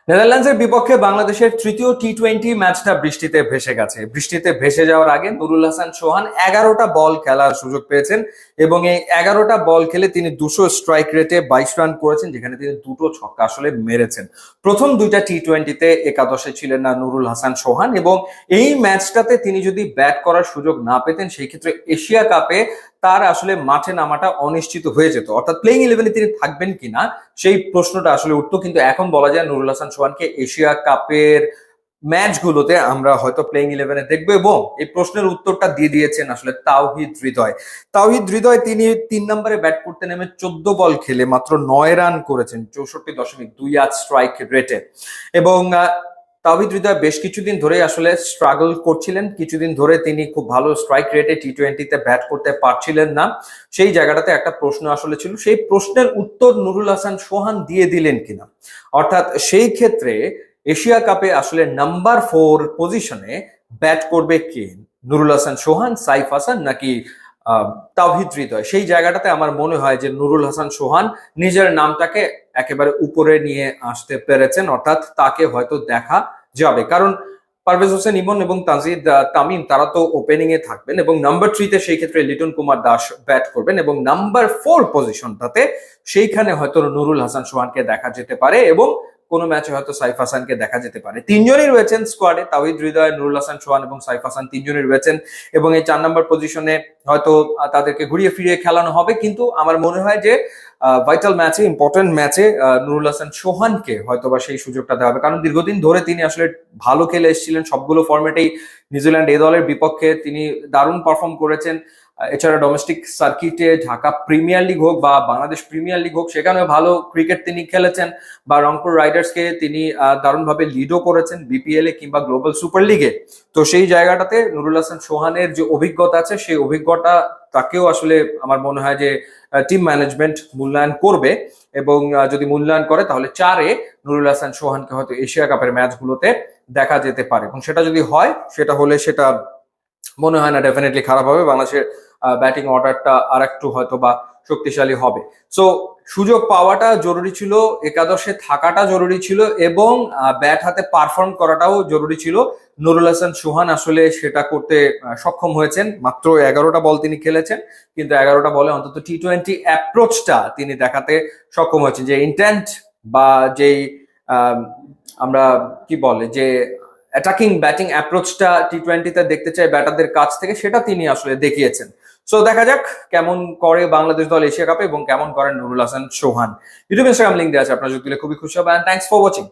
নেদারল্যান্ডসের বিপক্ষে বাংলাদেশের তৃতীয় টি-20 ম্যাচটা বৃষ্টিতে ভেসে গেছে। বৃষ্টিতে ভেসে যাওয়ার আগে নুরুল হাসান সোহান 11টা বল খেলার সুযোগ পেয়েছেন এবং এই 11টা বল খেলে তিনি 200 স্ট্রাইক রেটে 22 রান করেছেন, যেখানে তিনি দুটো ছক্কা আসলে মেরেছেন। প্রথম দুইটা টি-20তে একাদশে ছিলেন না নুরুল হাসান সোহান, এবং এই ম্যাচটাতে তিনি যদি ব্যাট করার সুযোগ না পেতেন সেই ক্ষেত্রে এশিয়া কাপে তার আসলে মাঠে নামাটা অনিশ্চিত হয়ে যেত, অর্থাৎ প্লেইং ইলেভেনে তিনি থাকবেন কিনা সেই প্রশ্নটা আসলে উঠতো। কিন্তু এখন বলা যায় নুরুল হাসান সোহানকে এশিয়া কাপের ম্যাচগুলোতে আমরা হয়তো প্লেইং ইলেভেনে দেখবো, এবং এই প্রশ্নের উত্তরটা দিয়ে দিয়েছেন আসলে তাওহিদ হৃদয়। তাওহিদ হৃদয় তিনি 3 নম্বরে ব্যাট করতে নেমে 14 বল খেলে মাত্র 9 রান করেছেন 64.28 স্ট্রাইক রেটে। এবং তাওহিদ হৃদয় বেশ কিছুদিন ধরে আসলে স্ট্রাগল করছিলেন, কিছুদিন ধরে তিনি খুব ভালো স্ট্রাইক রেটে টি-20তে ব্যাট করতে পারছিলেন না। সেই জায়গাটাতে একটা প্রশ্ন আসলে ছিল, সেই প্রশ্নের উত্তর নুরুল হাসান সোহান দিয়ে দিলেন কিনা। অর্থাৎ সেই ক্ষেত্রে এশিয়া কাপে আসলে নাম্বার 4 পজিশনে ব্যাট করবে কে, নুরুল হাসান সোহান, সাইফ হাসান নাকি তাওহিদ হৃদয়? সেই জায়গাটাতে আমার মনে হয় যে নুরুল হাসান সোহান নিজের নামটাকে একেবারে উপরে নিয়ে আসতে পেরেছেন, অর্থাৎ তাকে হয়তো দেখা যাবে। কারণ পারভেজ হোসেন ইমন এবং তানজিদ তামিম তারা তো ওপেনিং এ থাকবেন, এবং নাম্বার 3-তে সেই ক্ষেত্রে লিটন কুমার দাস ব্যাট করবেন, এবং নাম্বার 4 পজিশনটাতে সেইখানে হয়তো নুরুল হাসান সোহানকে দেখা যেতে পারে, এবং কোনো ম্যাচে হয়তো সাইফ হাসানকে দেখা যেতে পারে। তিনজনই রয়েছেন স্কোয়াডে, তাওহিদ হৃদয়, নুরুল হাসান সোহান এবং সাইফ হাসান তিনজনই রয়েছেন, এবং এই 4 নম্বর পজিশনে হয়তো তাদেরকে ঘুরিয়ে ফিরিয়ে খেলানো হবে। কিন্তু আমার মনে হয় যে ভাইটাল ম্যাচে, ইম্পর্টেন্ট ম্যাচে নুরুল হাসান সোহানকে হয়তোবা সেই সুযোগটা দেওয়া হবে, কারণ দীর্ঘদিন ধরে তিনি আসলে ভালো খেলে এসেছিলেন সবগুলো ফরম্যাটেই। নিউজিল্যান্ড এ দলের বিপক্ষে তিনি দারুণ পারফর্ম করেছেন। এছাড়া ডোমেস্টিক সার্কিটে ঢাকা প্রিমিয়ার লিগ হোক বা বাংলাদেশ প্রিমিয়ার লিগ হোক, সেখানেও ভালো ক্রিকেট তিনি খেলেছেন, বা রংপুর রাইডার্সকে তিনি দারুণভাবে লিডও করেছেন বিপিএল এ কিংবা গ্লোবাল সুপার লিগে। তো সেই জায়গাটাতে নুরুল হাসান সোহানের যে অভিজ্ঞতা আছে, সেই অভিজ্ঞতা তাকেও আসলে আমার মনে হয় যে টিম ম্যানেজমেন্ট মূল্যায়ন করবে, এবং যদি মূল্যায়ন করে তাহলে 4-এ নুরুল হাসান সোহানকে হয়তো এশিয়া কাপের ম্যাচগুলোতে দেখা যেতে পারে। এবং সেটা যদি হয়, সেটা হলে সেটা মনে হয় না ডেফিনেটলি খারাপ হবে, বাংলাদেশের ব্যাটিং অর্ডারটা আর একটু হয়তো বা শক্তিশালী হবে। সো সুযোগ পাওয়াটা জরুরি ছিল, একাদশে থাকাটা জরুরি ছিল, এবং ব্যাট হাতে পারফর্ম করাটাও জরুরি ছিল। নুরুল হাসান সোহান আসলে সেটা করতে সক্ষম হয়েছেন। মাত্র 11টা বল তিনি খেলেছেন, কিন্তু 11টা বলে অন্তত টি-20 অ্যাপ্রোচটা তিনি দেখাতে সক্ষম হয়েছেন, যে ইন্টেন্ট বা যেই আমরা কি বলে যে অ্যাটাকিং ব্যাটিং অ্যাপ্রোচটা টি-20তে দেখতে চাই ব্যাটারদের কাছ থেকে, সেটা তিনি আসলে দেখিয়েছেন। সো দেখা যাক কেমন করে বাংলাদেশ দল এশিয়া কাপে, এবং কেমন করেন নুরুল হাসান সোহান। ইউটিউব ইনস্টাগ্রাম লিঙ্ক দেওয়া আছে, আপনার যদি খুবই খুশি হবেন। Thanks for watching.